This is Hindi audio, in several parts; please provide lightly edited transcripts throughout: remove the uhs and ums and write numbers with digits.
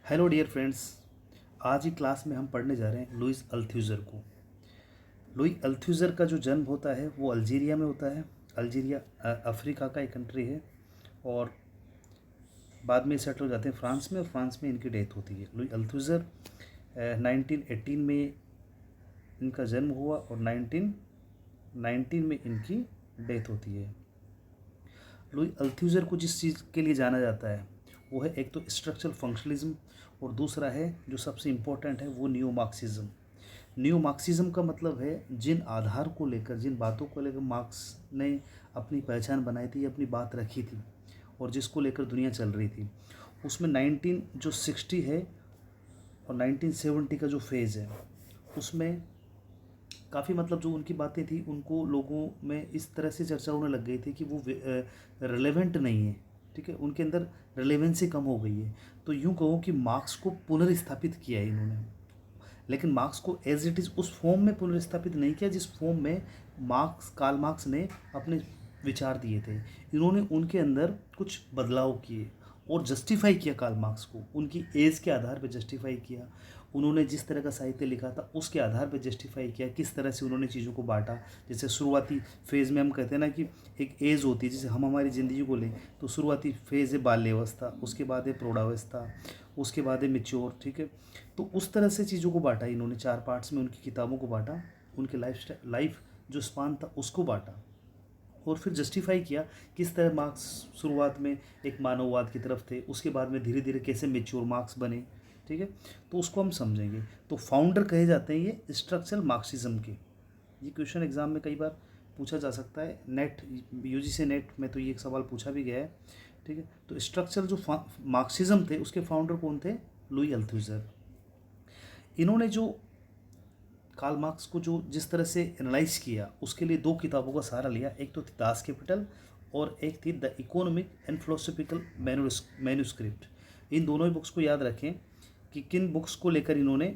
Hello dear friends. आज की क्लास में हम पढ़ने जा रहे हैं लुइस अल्थ्यूज़र को। लुई अल्थ्यूज़र का जो जन्म होता है वो अल्जीरिया में होता है। अल्जीरिया अफ्रीका का एक कंट्री है और बाद में सेटल हो जाते हैं फ्रांस में, और फ्रांस में इनकी डेथ होती है। लुई अल्थ्यूज़र 1918 में इनका जन्म हुआ और 1919 में इनकी डेथ होती है। लुई अल्थ्यूज़र को जिस चीज़ के लिए जाना जाता है वो है एक तो स्ट्रक्चरल फंक्शनलिज्म, और दूसरा है जो सबसे इम्पोर्टेंट है वो न्यू मार्क्सिज्म। न्यू मार्क्सिज्म का मतलब है जिन आधार को लेकर, जिन बातों को लेकर मार्क्स ने अपनी पहचान बनाई थी, अपनी बात रखी थी और जिसको लेकर दुनिया चल रही थी, उसमें 1960 है और 1970 का जो फेज़ है उसमें काफ़ी मतलब जो उनकी बातें थी उनको लोगों में इस तरह से चर्चा होने लग गई थी कि वो रिलेवेंट नहीं है। ठीक है, उनके अंदर रिलेवेंसी कम हो गई है। तो यूँ कहो कि मार्क्स को पुनर्स्थापित किया है इन्होंने, लेकिन मार्क्स को एज इट इज़ उस फॉर्म में पुनर्स्थापित नहीं किया जिस फॉर्म में कार्ल मार्क्स ने अपने विचार दिए थे। इन्होंने उनके अंदर कुछ बदलाव किए और जस्टिफाई किया कार्ल मार्क्स को, उनकी एज के आधार पर जस्टिफाई किया। उन्होंने जिस तरह का साहित्य लिखा था उसके आधार पर जस्टिफाई किया, किस तरह से उन्होंने चीज़ों को बांटा। जैसे शुरुआती फेज़ में हम कहते हैं ना कि एक एज होती है, जैसे हम हमारी ज़िंदगी को लें तो शुरुआती फेज़ है बाल्यावस्था, उसके बाद है प्रौढ़ावस्था, उसके बाद है मिच्योर। ठीक है, तो उस तरह से चीज़ों को बांटा इन्होंने, 4 पार्ट्स में उनकी किताबों को बांटा, उनके लाइफ जो स्पान था उसको बांटा और फिर जस्टिफाई किया किस तरह मार्क्स शुरुआत में एक मानववाद की तरफ थे, उसके बाद में धीरे धीरे कैसे मेच्योर मार्क्स बने। ठीक है, तो उसको हम समझेंगे। तो फाउंडर कहे जाते हैं ये स्ट्रक्चरल मार्क्सिज्म के। ये क्वेश्चन एग्जाम में कई बार पूछा जा सकता है, नेट यूजीसी नेट में तो ये एक सवाल पूछा भी गया है। ठीक है, तो स्ट्रक्चरल जो मार्क्सिज्म थे उसके फाउंडर कौन थे? लुई अल्थ्यूज़र। इन्होंने जो कार्ल मार्क्स को जो जिस तरह से एनालाइज किया उसके लिए 2 किताबों का सहारा लिया। एक तो थी दास कैपिटल और एक थी the economic and philosophical manuscript. इन दोनों ही बुक्स को याद रखें कि किन बुक्स को लेकर इन्होंने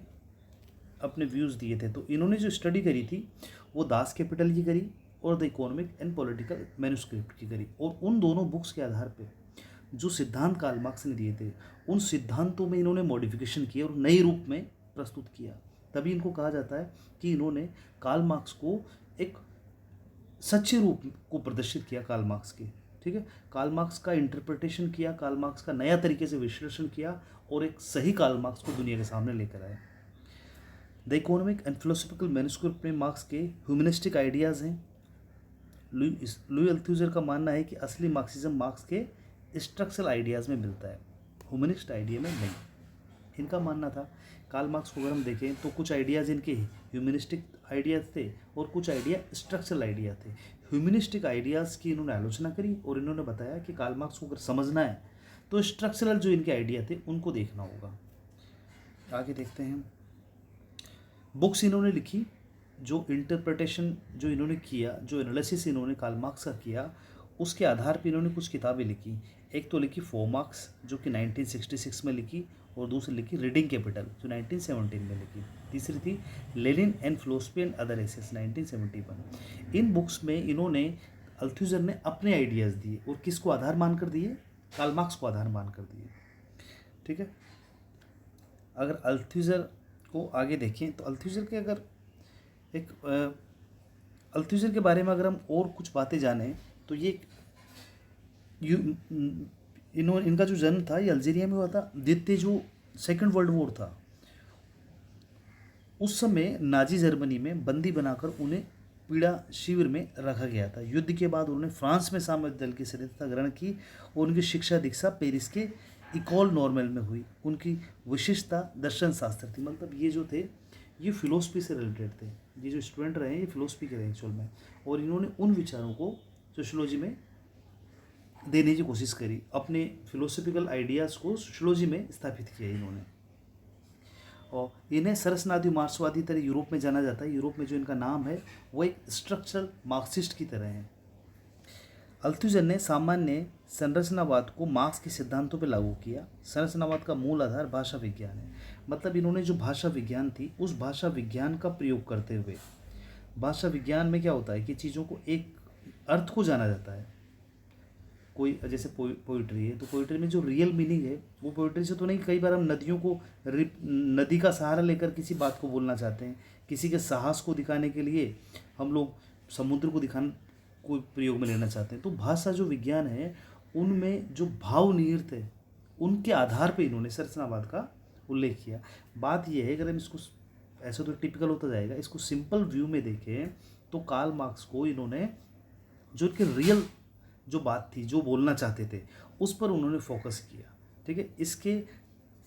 अपने व्यूज़ दिए थे। तो इन्होंने जो स्टडी करी थी वो दास कैपिटल की करी और the economic and political manuscript की करी, और उन दोनों बुक्स के आधार पे जो सिद्धांत कार्ल मार्क्स ने दिए थे उन सिद्धांतों में इन्होंने मॉडिफिकेशन किए और नए रूप में प्रस्तुत किया। तभी इनको कहा जाता है कि इन्होंने कार्ल मार्क्स को एक सच्चे रूप को प्रदर्शित किया, कार्ल मार्क्स के। ठीक है, कार्ल मार्क्स का इंटरप्रिटेशन किया, कार्ल मार्क्स का नया तरीके से विश्लेषण किया और एक सही कार्ल मार्क्स को दुनिया के सामने लेकर आए। The economic and philosophical manuscript में मार्क्स के ह्यूमनिस्टिक आइडियाज़ हैं। लुई अल्थ्यूज़र का मानना है कि असली मार्क्सिज्म मार्क्स के स्ट्रक्चरल आइडियाज़ में मिलता है, ह्यूमनिस्ट आइडिया में नहीं। इनका मानना था कार्ल मार्क्स को अगर हम देखें तो कुछ आइडियाज़ इनके ह्यूमनिस्टिक आइडियाज़ थे और कुछ आइडिया स्ट्रक्चरल आइडिया थे। ह्यूमनिस्टिक आइडियाज़ की इन्होंने आलोचना करी और इन्होंने बताया कि कार्ल मार्क्स को अगर समझना है तो स्ट्रक्चरल जो इनके आइडिया थे उनको देखना होगा। आगे देखते हैं। बुक्स इन्होंने लिखी, जो इंटरप्रिटेशन जो इन्होंने किया, जो एनालिसिस इन्होंने कार्ल मार्क्स का किया, उसके आधार पर इन्होंने कुछ किताबें लिखी। एक तो लिखी 4 मार्क्स जो कि 1966 में लिखी, और दूसरी लिखी रीडिंग कैपिटल जो 1917 में लिखी। तीसरी थी Lenin and philosophy and other essays 1971। इन बुक्स में इन्होंने अल्थ्यूज़र ने अपने आइडियाज़ दिए और किसको आधार मानकर दिए? कार्ल मार्क्स को आधार मानकर दिए। ठीक है, अगर अल्थ्यूज़र को आगे देखें तो अल्थ्यूज़र के अगर एक अल्थ्यूज़र के बारे में अगर हम और कुछ बातें जानें तो ये इनका जो जन्म था ये अल्जीरिया में हुआ था। द्वितीय जो सेकंड वर्ल्ड वॉर था उस समय नाजी जर्मनी में बंदी बनाकर उन्हें पीड़ा शिविर में रखा गया था। युद्ध के बाद उन्होंने फ्रांस में सामरिक दल की सदस्यता ग्रहण की और उनकी शिक्षा दीक्षा पेरिस के इकोल नॉर्मल में हुई। उनकी विशिष्टता दर्शन शास्त्र थी, मतलब ये जो थे ये फिलोसफी से रिलेटेड थे। ये जो स्टूडेंट रहे ये फिलोसफी के रहे एक्चुअल में, और इन्होंने उन विचारों को सोशियोलॉजी में देने की कोशिश करी, अपने फिलोसफिकल आइडियाज़ को सोशियोलॉजी में स्थापित किया इन्होंने। और इन्हें सरसनादी मार्क्सवादी तरह यूरोप में जाना जाता है। यूरोप में जो इनका नाम है वो एक स्ट्रक्चरल मार्क्सिस्ट की तरह है। अल्थ्यूज़र ने सामान्य संरचनावाद को मार्क्स के सिद्धांतों पर लागू किया। संरचनावाद का मूल आधार भाषा विज्ञान है, मतलब इन्होंने जो भाषा विज्ञान थी उस भाषा विज्ञान का प्रयोग करते हुए, भाषा विज्ञान में क्या होता है कि चीज़ों को एक अर्थ को जाना जाता है, कोई जैसे पोइट्री है, तो पोइट्री में जो रियल मीनिंग है वो पोइट्री से तो नहीं। कई बार हम नदियों को नदी का सहारा लेकर किसी बात को बोलना चाहते हैं, किसी के साहस को दिखाने के लिए हम लोग समुद्र को दिखाने को प्रयोग में लेना चाहते हैं। तो भाषा जो विज्ञान है उनमें जो भाव निहित है उनके आधार पे इन्होंने संरचनावाद का उल्लेख किया। बात यह है, अगर हम इसको ऐसे तो टिपिकल होता जाएगा, इसको सिंपल व्यू में देखें तो कार्ल मार्क्स को इन्होंने जो उनके रियल जो बात थी, जो बोलना चाहते थे, उस पर उन्होंने फोकस किया। ठीक है, इसके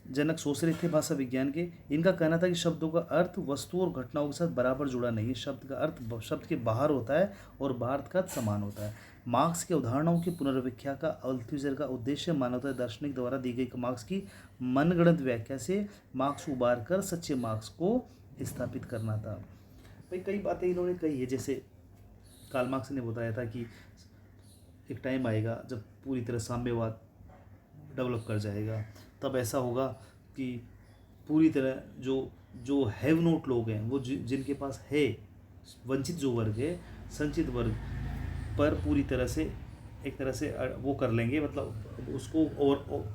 जनक सोच रहे थे भाषा विज्ञान के। इनका कहना था कि शब्दों का अर्थ वस्तु और घटनाओं के साथ बराबर जुड़ा नहीं है। शब्द का अर्थ शब्द के बाहर होता है और बाहर का अर्थ समान होता है। मार्क्स के उदाहरणों की पुनर्व्याख्या का अल्थुइजर का उद्देश्य मानवता दार्शनिक द्वारा दी गई मार्क्स की मनगढ़ंत व्याख्या से मार्क्स को उबार कर सच्चे मार्क्स को स्थापित करना था। भाई कई बातें इन्होंने कही है, जैसे कार्ल मार्क्स ने बताया था कि एक टाइम आएगा जब पूरी तरह साम्यवाद डेवलप कर जाएगा, तब ऐसा होगा कि पूरी तरह जो जो हैव नोट लोग हैं, वो जिनके पास है, वंचित जो वर्ग है, संचित वर्ग पर पूरी तरह से एक तरह से वो कर लेंगे, मतलब उसको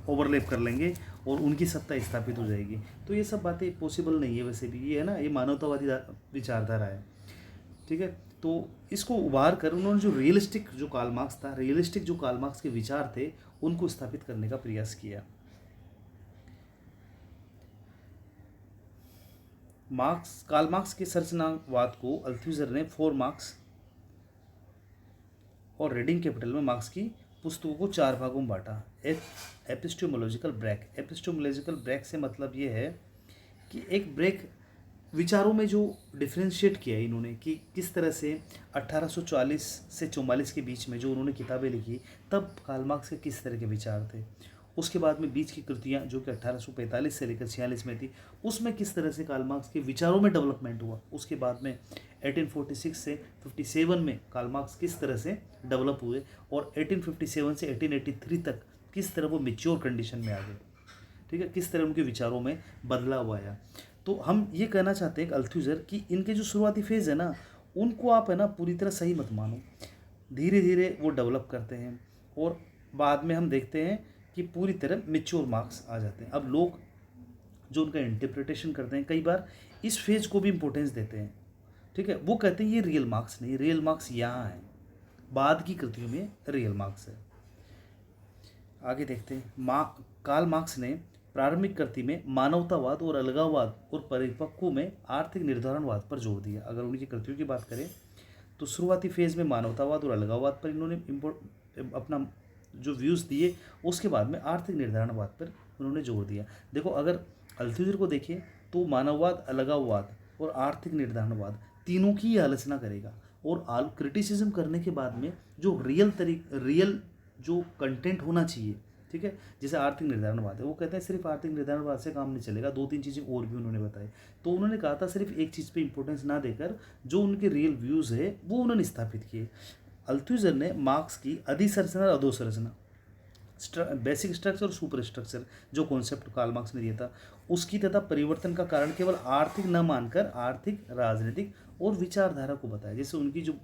ओवरलैप कर लेंगे और उनकी सत्ता स्थापित हो जाएगी। तो ये सब बातें पॉसिबल नहीं है। वैसे भी ये है ना, ये मानवतावादी विचारधारा है। ठीक है, तो इसको उभार कर उन्होंने जो रियलिस्टिक जो कार्ल मार्क्स था, रियलिस्टिक जो कार्ल मार्क्स के विचार थे, उनको स्थापित करने का प्रयास किया। कार्ल मार्क्स के संरचनावाद को अल्थुइजर ने 4 मार्क्स और रीडिंग कैपिटल में मार्क्स की पुस्तकों को 4 भागों में बांटा। Epistemological break. एपिस्टेमोलॉजिकल ब्रेक से मतलब ये है कि एक ब्रेक विचारों में जो डिफ्रेंशिएट किया इन्होंने, कि किस तरह से 1840 से 44 के बीच में जो उन्होंने किताबें लिखी, तब कार्ल मार्क्स के किस तरह के विचार थे। उसके बाद में बीच की कृतियाँ जो कि 1845 से लेकर 46 में थी, उसमें किस तरह से कार्ल मार्क्स के विचारों में डेवलपमेंट हुआ। उसके बाद में 1846 से 57 में कार्ल मार्क्स किस तरह से डेवलप हुए, और 1857 से 1883 तक किस तरह वो मैच्योर कंडीशन में आ गए। ठीक है, किस तरह उनके विचारों में बदलाव आया। तो हम ये कहना चाहते हैं कि अल्थुइजर कि इनके जो शुरुआती फेज़ है ना, उनको आप है ना पूरी तरह सही मत मानो। धीरे धीरे वो डेवलप करते हैं और बाद में हम देखते हैं कि पूरी तरह मैच्योर मार्क्स आ जाते हैं। अब लोग जो उनका इंटरप्रिटेशन करते हैं, कई बार इस फेज को भी इम्पोर्टेंस देते हैं। ठीक है, वो कहते हैं ये रियल मार्क्स नहीं, रियल मार्क्स यहाँ है, बाद की कृतियों में रियल मार्क्स है। आगे देखते हैं। कार्ल मार्क्स ने प्रारंभिक कृति में मानवतावाद और अलगाववाद और परिपक्व में आर्थिक निर्धारणवाद पर जोर दिया। अगर उनकी कृतियों की बात करें तो शुरुआती फेज में मानवतावाद और अलगाववाद पर इन्होंने अपना जो व्यूज़ दिए, उसके बाद में आर्थिक निर्धारणवाद पर उन्होंने जोर दिया। देखो, अगर अल्थुइजर को देखें तो मानववाद, अलगाववाद और आर्थिक निर्धारणवाद तीनों की आलोचना करेगा, और क्रिटिसिज्म करने के बाद में जो रियल जो कंटेंट होना चाहिए, ठीक है, जैसे आर्थिक निर्धारणवाद है, वो कहते हैं सिर्फ आर्थिक निर्धारणवाद से काम नहीं चलेगा, 2-3 चीज़ें और भी उन्होंने बताई। तो उन्होंने कहा था सिर्फ एक चीज़ पे इंपॉर्टेंस ना देकर जो उनके रियल व्यूज़ है वो उन्होंने स्थापित किए। अल्थुइजर ने मार्क्स की अधिसंरचना और अधोसंरचना, बेसिक स्ट्रक्चर और सुपर स्ट्रक्चर, जो कॉन्सेप्ट कार्ल मार्क्स ने दिया था, उसकी तथा परिवर्तन का कारण केवल आर्थिक न मानकर आर्थिक, राजनीतिक और विचारधारा को बताया। जैसे उनकी जो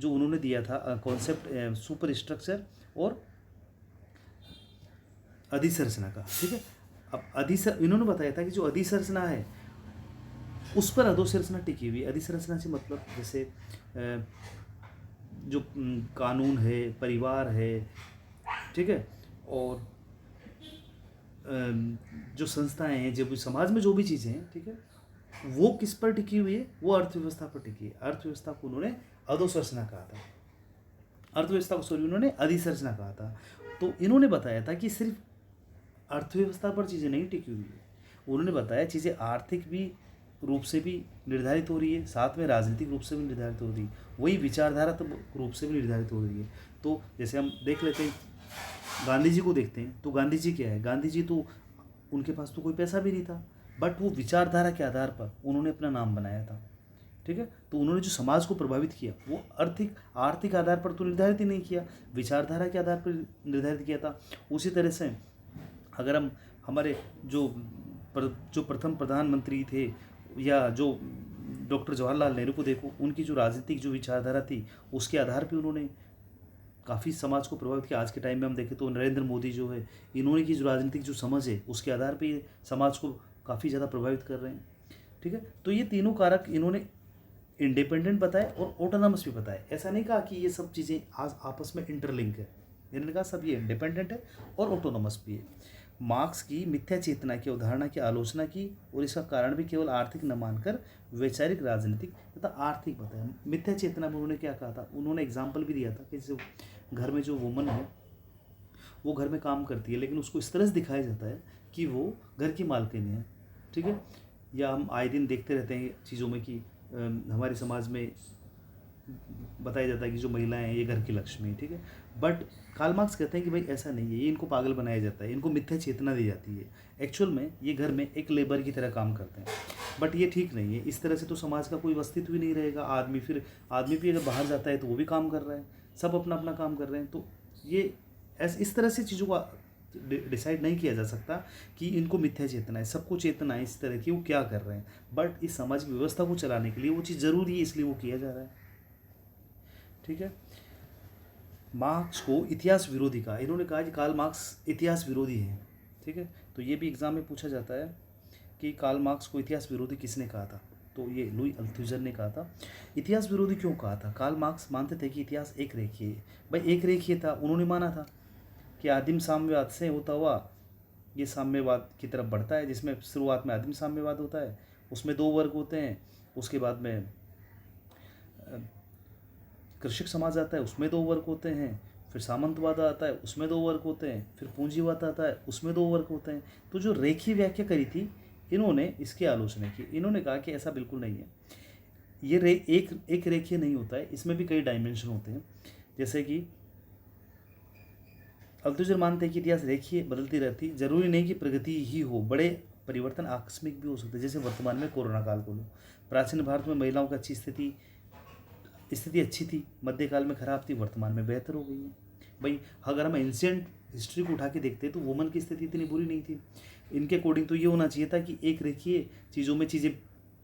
उन्होंने दिया था कॉन्सेप्ट सुपर स्ट्रक्चर और अधिसंरचना का। ठीक है, अब इन्होंने बताया था कि जो अधिसंरचना है उस पर अधोसंरचना टिकी हुई। अधिसंरचना से मतलब जैसे जो कानून है, परिवार है, ठीक है, और जो संस्थाएं हैं, जो भी समाज में जो भी चीज़ें हैं, ठीक है, वो किस पर टिकी हुई है, वो अर्थव्यवस्था पर टिकी है। अर्थव्यवस्था को उन्होंने अधोसंरचना कहा था, अर्थव्यवस्था को उन्होंने अधिसंरचना कहा था। तो इन्होंने बताया था कि सिर्फ अर्थव्यवस्था पर चीज़ें नहीं टिकी हुई है, उन्होंने बताया चीज़ें आर्थिक भी रूप से भी निर्धारित हो रही है, साथ में राजनीतिक रूप से भी निर्धारित हो रही है, वही विचारधारात्मक रूप से भी निर्धारित हो रही है। तो जैसे हम देख लेते हैं, गांधी जी को देखते हैं, तो गांधी जी क्या है, गांधी जी तो उनके पास तो कोई पैसा भी नहीं था, बट वो विचारधारा के आधार पर उन्होंने अपना नाम बनाया था। ठीक है, तो उन्होंने जो समाज को प्रभावित किया वो आर्थिक आधार पर तो निर्धारित ही नहीं किया, विचारधारा के आधार पर निर्धारित किया था। उसी तरह से अगर हम हमारे जो प्रथम प्रधानमंत्री थे, या जो डॉक्टर जवाहरलाल नेहरू को देखो, उनकी जो राजनीतिक जो विचारधारा थी उसके आधार पर उन्होंने काफ़ी समाज को प्रभावित किया। आज के टाइम में हम देखें तो नरेंद्र मोदी जो है, इन्होंने की जो राजनीतिक जो समझ है उसके आधार पे ये समाज को काफ़ी ज़्यादा प्रभावित कर रहे हैं। ठीक है, तो ये तीनों कारक इन्होंने इंडिपेंडेंट बताए और ऑटोनॉमस भी बताए। ऐसा नहीं कहा कि ये सब चीज़ें आपस में इंटरलिंक है, इन्होंने कहा सब ये इंडिपेंडेंट है और ऑटोनॉमस भी है। मार्क्स की मिथ्या चेतना की अवधारणा की आलोचना की और इसका कारण भी केवल आर्थिक न मानकर वैचारिक, राजनीतिक तथा आर्थिक बताया। मिथ्या चेतना में उन्होंने क्या कहा था, उन्होंने एग्जाम्पल भी दिया था कि जो घर में जो वुमन है वो घर में काम करती है, लेकिन उसको इस तरह से दिखाया जाता है कि वो घर की मालकिन है। ठीक है, या हम आए दिन देखते रहते हैं चीज़ों में कि हमारे समाज में बताया जाता है कि जो महिलाएं हैं ये घर की लक्ष्मी है। ठीक है, बट कार्ल मार्क्स कहते हैं कि भाई ऐसा नहीं है, ये इनको पागल बनाया जाता है, इनको मिथ्या चेतना दी जाती है। एक्चुअल में ये घर में एक लेबर की तरह काम करते हैं, बट ये ठीक नहीं है। इस तरह से तो समाज का कोई अस्तित्व ही नहीं रहेगा। आदमी भी अगर बाहर जाता है तो वो भी काम कर रहा है, सब अपना अपना काम कर रहे हैं। तो ये इस तरह से चीज़ों को डिसाइड नहीं किया जा सकता कि इनको मिथ्या चेतना है, सबको चेतना है इस तरह की, वो क्या कर रहे हैं। बट इस सामाजिक व्यवस्था को चलाने के लिए वो चीज़ ज़रूरी है, इसलिए वो किया जा रहा है। ठीक है, मार्क्स को इतिहास विरोधी कहा। इन्होंने कहा कि कार्ल मार्क्स इतिहास विरोधी है। ठीक है, तो ये भी एग्जाम में पूछा जाता है कि कार्ल मार्क्स को इतिहास विरोधी किसने कहा था, तो ये लुई अल्थुजर ने कहा था। इतिहास विरोधी क्यों कहा था? कार्ल मार्क्स मानते थे कि इतिहास एक रेखीय है। भाई एक रेखीय था, उन्होंने माना था कि आदिम साम्यवाद से होता हुआ ये साम्यवाद की तरफ बढ़ता है, जिसमें शुरुआत में आदिम साम्यवाद होता है, उसमें दो वर्ग होते हैं, उसके बाद में कृषक समाज आता है, उसमें दो वर्ग होते हैं, फिर सामंतवाद आता है, उसमें दो वर्ग होते हैं, फिर पूंजीवाद आता है, उसमें दो वर्ग होते हैं। तो जो रेखीय व्याख्या करी थी इन्होंने, इसकी आलोचना की। इन्होंने कहा कि ऐसा बिल्कुल नहीं है, ये एक रेखीय नहीं होता है, इसमें भी कई डायमेंशन होते हैं। जैसे कि अल्थुजर मानते हैं कि इतिहास रेखीय बदलती रहती, जरूरी नहीं कि प्रगति ही हो, बड़े परिवर्तन आकस्मिक भी हो सकते हैं। जैसे वर्तमान में कोरोना काल को लो, प्राचीन भारत में महिलाओं की अच्छी स्थिति अच्छी थी, मध्यकाल में खराब थी, वर्तमान में बेहतर हो गई है। भाई अगर हम एंशियंट हिस्ट्री को उठा के देखते हैं तो वुमन की स्थिति इतनी बुरी नहीं थी। इनके अकॉर्डिंग तो ये होना चाहिए था कि एक रेखीय चीज़ों में चीज़ें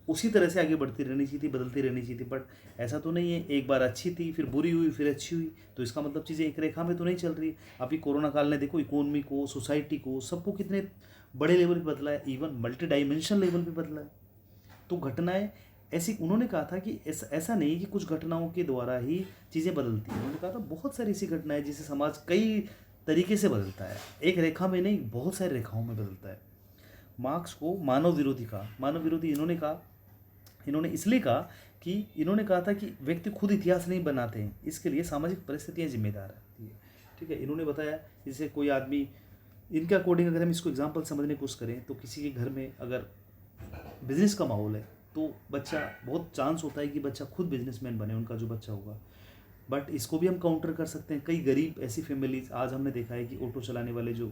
उसी तरह से आगे बढ़ती रहनी चाहिए थी, बदलती रहनी चाहिए थी, बट ऐसा तो नहीं है। एक बार अच्छी थी, फिर बुरी हुई, फिर अच्छी हुई, तो इसका मतलब चीज़ें एक रेखा में तो नहीं चल रही। अभी कोरोना काल ने देखो इकोनॉमी को, सोसाइटी को, सबको कितने बड़े लेवल पर बदला है, इवन मल्टी डायमेंशनल लेवल पर बदला है। तो घटनाएं ऐसी, उन्होंने कहा था कि ऐसा नहीं कि कुछ घटनाओं के द्वारा ही चीज़ें बदलती हैं। उन्होंने कहा था बहुत सारी ऐसी घटनाएं जिसे समाज कई तरीके से बदलता है, एक रेखा में नहीं, बहुत सारी रेखाओं में बदलता है। मार्क्स को मानव विरोधी कहा। मानव विरोधी इन्होंने इसलिए कहा कि इन्होंने कहा था कि व्यक्ति खुद इतिहास नहीं बनाते हैं, इसके लिए सामाजिक परिस्थितियाँ जिम्मेदार रहती है। ठीक है, इन्होंने बताया जैसे कोई आदमी, इनके अकॉर्डिंग अगर हम इसको एग्जाम्पल समझने की कोशिश करें तो किसी के घर में अगर बिजनेस का माहौल है तो बच्चा, बहुत चांस होता है कि बच्चा खुद बिजनेसमैन बने, उनका जो बच्चा होगा। बट इसको भी हम काउंटर कर सकते हैं। कई गरीब ऐसी फैमिलीज आज हमने देखा है कि ऑटो चलाने वाले जो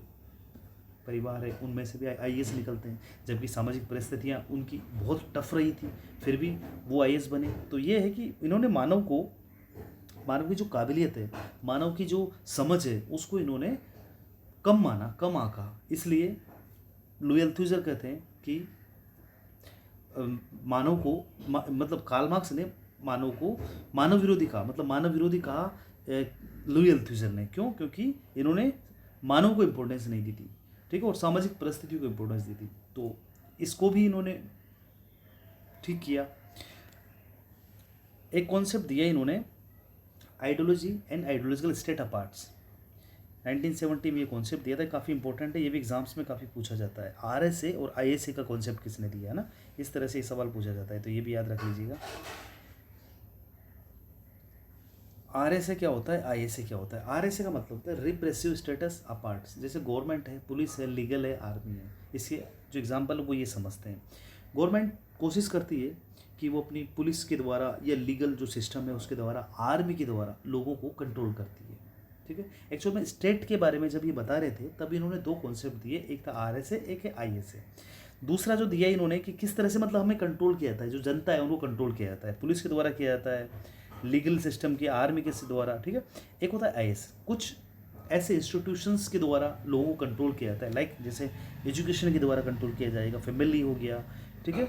परिवार है उनमें से भी आईएएस निकलते हैं, जबकि सामाजिक परिस्थितियाँ उनकी बहुत टफ रही थी, फिर भी वो आईएएस बने। तो ये है कि इन्होंने मानव की जो काबिलियत है, मानव की जो समझ है, उसको इन्होंने कम माना, कम आंका। इसलिए लुई अल्थुजर कहते हैं कि मानव को मतलब कार्ल मार्क्स ने मानव को मानव विरोधी कहा, मतलब मानव विरोधी कहा लुई अल्थुजर ने। क्यों? क्योंकि इन्होंने मानव को इम्पोर्टेंस नहीं दी थी, ठीक है, और सामाजिक परिस्थितियों को इम्पोर्टेंस दी थी। तो इसको भी इन्होंने ठीक किया। एक कॉन्सेप्ट दिया इन्होंने, आइडियोलॉजी एंड आइडियोलॉजिकल स्टेट अपार्ट्स। 1970 में ये कॉन्सेप्ट दिया था, काफ़ी इंपॉर्टेंट है, ये भी एग्जाम्स में काफ़ी पूछा जाता है। आरएसए और आईएसए का कॉन्सेप्ट किसने दिया है ना, इस तरह से ये सवाल पूछा जाता है, तो ये भी याद रख लीजिएगा। आरएसए क्या होता है, आईएसए क्या होता है? आरएसए का मतलब होता है रिप्रेसिव स्टेटस अपार्ट्स। जैसे गवर्नमेंट है, पुलिस है, लीगल है, आर्मी है, इसके जो एग्जाम्पल है वो ये समझते हैं। गवर्नमेंट कोशिश करती है कि वो अपनी पुलिस के द्वारा या लीगल जो सिस्टम है उसके द्वारा, आर्मी के द्वारा लोगों को कंट्रोल करती है। ठीक है, एक्चुअल में स्टेट के बारे में जब ये बता रहे थे तब इन्होंने दो कॉन्सेप्ट दिए, एक था आरएसए, एक है आईएसए। दूसरा जो दिया इन्होंने कि किस तरह से मतलब हमें कंट्रोल किया जाता है, जो जनता है उनको कंट्रोल किया जाता है, पुलिस के द्वारा किया जाता है, लीगल सिस्टम की, आर्मी के द्वारा। ठीक है, एक होता है आईएस, कुछ ऐसे इंस्टीट्यूशंस के द्वारा लोगों को कंट्रोल किया जाता है, लाइक जैसे एजुकेशन के द्वारा कंट्रोल किया जाएगा, फैमिली हो गया, ठीक है,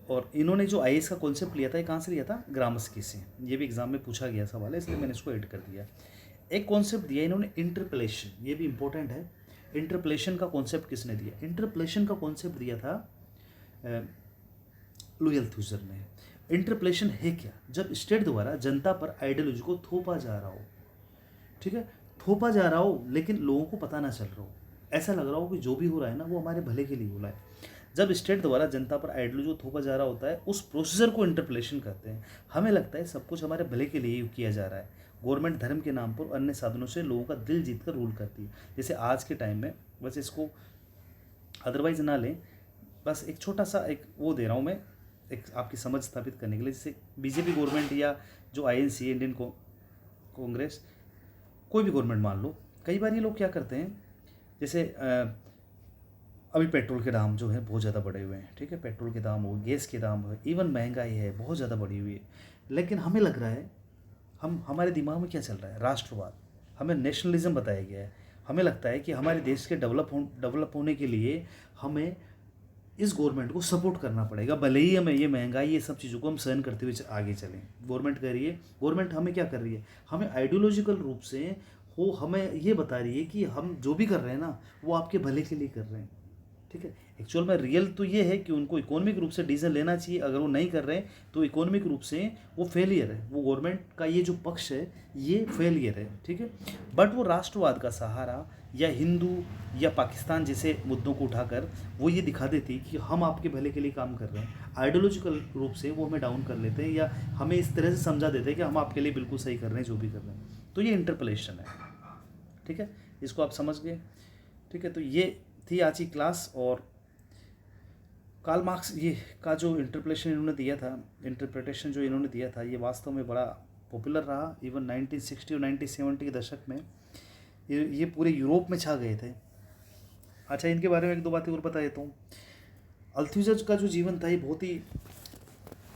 और इन्होंने जो आईएएस का कॉन्सेप्ट लिया था, ये कहाँ से लिया था? ग्रामस्की से। ये भी एग्जाम में पूछा गया सवाल है, इसलिए मैंने इसको ऐड कर दिया। एक कॉन्सेप्ट दिया इन्होंने इंटरपलेशन, ये भी इंपॉर्टेंट है। इंटरपलेशन का कॉन्सेप्ट किसने दिया? इंटरपलेशन का कॉन्सेप्ट दिया था लुई अल्थुजर ने। इंटरपलेशन है क्या? जब स्टेट द्वारा जनता पर आइडियोलॉजी को थोपा जा रहा हो, ठीक है, थोपा जा रहा हो लेकिन लोगों को पता ना चल रहा हो, ऐसा लग रहा हो कि जो भी हो रहा है ना वो हमारे भले के लिए हो रहा है। जब स्टेट द्वारा जनता पर आइडियोलॉजी को थोपा जा रहा होता है, उस प्रोसीजर को इंटरपलेशन कहते हैं। हमें लगता है सब कुछ हमारे भले के लिए ही किया जा रहा है। गवर्नमेंट धर्म के नाम पर अन्य साधनों से लोगों का दिल जीत कर रूल करती है। जैसे आज के टाइम में, बस इसको अदरवाइज ना लें, बस एक छोटा सा एक वो दे रहा हूँ मैं, एक आपकी समझ स्थापित करने के लिए। जैसे बीजेपी गवर्नमेंट या जो आईएनसी, इंडियन कांग्रेस, कोई भी गवर्नमेंट मान लो, कई बार ये लोग क्या करते हैं, जैसे अभी पेट्रोल के दाम जो है बहुत ज़्यादा बढ़े हुए हैं, ठीक है, पेट्रोल के दाम हो, गैस के दाम हो, इवन महंगाई है बहुत ज़्यादा बढ़ी हुई है। लेकिन हमें लग रहा है, हमारे दिमाग में क्या चल रहा है? राष्ट्रवाद, हमें नेशनलिज्म बताया गया है। हमें लगता है कि हमारे देश के डेवलप होने के लिए हमें इस गवर्नमेंट को सपोर्ट करना पड़ेगा, भले ही हमें ये महंगाई, ये सब चीज़ों को हम सहन करते हुए आगे चलें। गवर्नमेंट कह रही है, गवर्नमेंट हमें क्या कर रही है? हमें आइडियोलॉजिकल रूप से वो हमें ये बता रही है कि हम जो भी कर रहे हैं ना वो आपके भले के लिए कर रहे हैं, ठीक है। एक्चुअल में रियल तो ये है कि उनको इकोनॉमिक रूप से डिसीजन लेना चाहिए। अगर वो नहीं कर रहे हैं तो इकोनॉमिक रूप से वो फेलियर है, वो गवर्नमेंट का ये जो पक्ष है ये फेलियर है, ठीक है। बट वो राष्ट्रवाद का सहारा या हिंदू या पाकिस्तान जैसे मुद्दों को उठाकर वो ये दिखा देती कि हम आपके भले के लिए काम कर रहे हैं। आइडियोलॉजिकल रूप से वो हमें डाउन कर लेते हैं या हमें इस तरह से समझा देते हैं कि हम आपके लिए बिल्कुल सही कर रहे हैं जो भी कर रहे हैं। तो ये इंटरपलेशन है, ठीक है, इसको आप समझ गए, ठीक है। तो ये थी आज की क्लास। और कार्ल मार्क्स ये का जो इंटरप्रेशन इन्होंने दिया था, इंटरप्रिटेशन जो इन्होंने दिया था, ये वास्तव में बड़ा पॉपुलर रहा। इवन 1960 और 1970 के दशक में ये पूरे यूरोप में छा गए थे। अच्छा, इनके बारे में एक दो बातें और बता देता हूँ। अल्थुइजर का जो जीवन था ये बहुत ही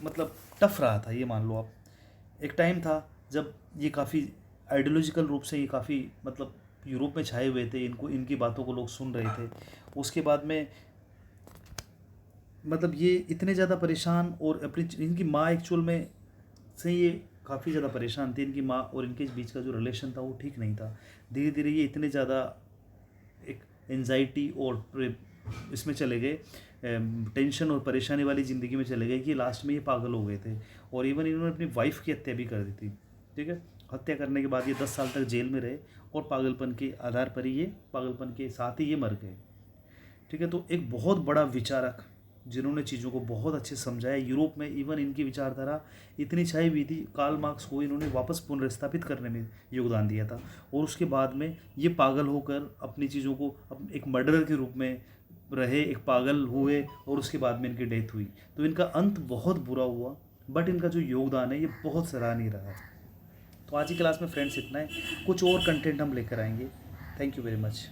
मतलब टफ रहा था, ये मान लो आप। एक टाइम था जब ये काफ़ी आइडियोलॉजिकल रूप से ये काफ़ी मतलब यूरोप में छाए हुए थे, इनकी बातों को लोग सुन रहे थे। उसके बाद में मतलब ये इतने ज़्यादा परेशान, और अपनी इनकी माँ एक्चुअल में से ये काफ़ी ज़्यादा परेशान थी। इनकी माँ और इनके बीच का जो रिलेशन था वो ठीक नहीं था। धीरे धीरे ये इतने ज़्यादा एक एंजाइटी और इसमें चले गए, टेंशन और परेशानी वाली ज़िंदगी में चले गए कि लास्ट में ये पागल हो गए थे। और इवन इन्होंने अपनी वाइफ की हत्या भी कर दी थी, ठीक है। हत्या करने के बाद ये 10 साल तक जेल में रहे और पागलपन के आधार पर ही ये पागलपन के साथ ही ये मर गए, ठीक है। तो एक बहुत बड़ा विचारक जिन्होंने चीज़ों को बहुत अच्छे समझाया यूरोप में, इवन इनकी विचारधारा इतनी छाई हुई थी, कार्ल मार्क्स को इन्होंने वापस पुनर्स्थापित करने में योगदान दिया था। और उसके बाद में ये पागल होकर अपनी चीज़ों को एक मर्डरर के रूप में रहे, एक पागल हुए, और उसके बाद में इनकी डेथ हुई। तो इनका अंत बहुत बुरा हुआ, बट इनका जो योगदान है ये बहुत सराहनीय रहा। तो आज की क्लास में फ्रेंड्स इतना है, कुछ और कंटेंट हम लेकर आएंगे। Thank you very much.